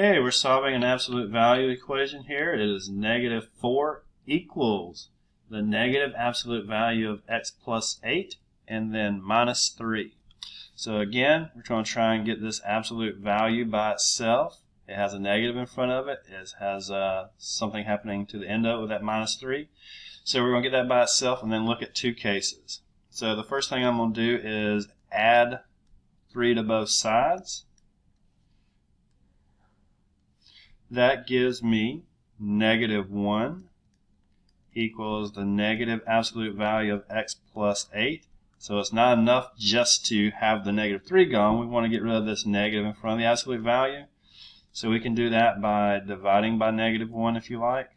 Okay, we're solving an absolute value equation here. It is -4 equals the negative absolute value of x plus 8 and then minus 3. So again, we're going to try and get this absolute value by itself. It has a negative in front of it. It has something happening to the end of it with that minus 3. So we're going to get that by itself and then look at two cases. So the first thing I'm going to do is add 3 to both sides. That gives me -1 equals the negative absolute value of x plus 8. So it's not enough just to have the -3 gone. We want to get rid of this negative in front of the absolute value. So we can do that by dividing by -1 if you like.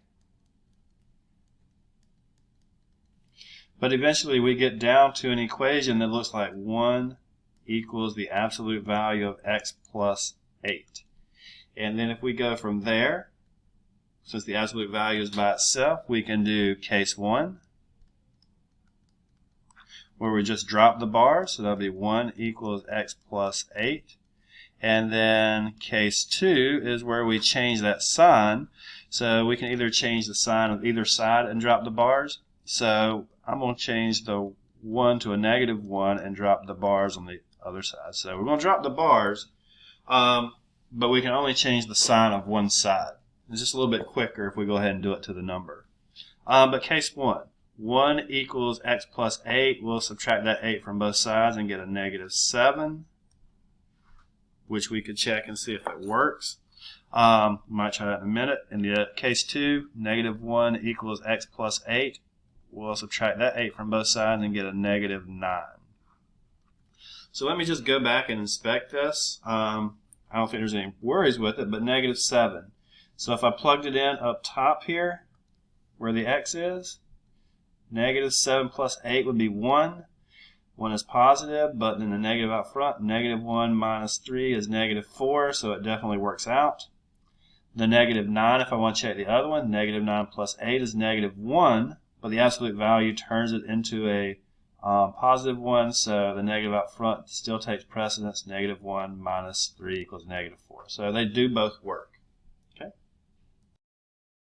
But eventually we get down to an equation that looks like 1 equals the absolute value of x plus 8. And then if we go from there, since the absolute value is by itself, we can do case 1, where we just drop the bars. So that'll be 1 equals x plus 8. And then case 2 is where we change that sign. So we can either change the sign of either side and drop the bars. So I'm going to change the 1 to a -1 and drop the bars on the other side. So we're going to drop the bars. But we can only change the sign of one side. It's just a little bit quicker if we go ahead and do it to the number. But case 1 equals x plus 8. We'll subtract that 8 from both sides and get a -7, which we could check and see if it works. Might try that in a minute. In the case 2, -1 equals x plus 8. We'll subtract that 8 from both sides and get a -9. So let me just go back and inspect this. I don't think there's any worries with it, but -7. So if I plugged it in up top here, where the x is, -7 plus 8 would be 1. 1 is positive, but then the negative out front, -1 minus 3 is -4, so it definitely works out. The -9, if I want to check the other one, -9 plus 8 is -1, but the absolute value turns it into a positive 1, so the negative out front still takes precedence. -1 minus 3 equals -4. So they do both work.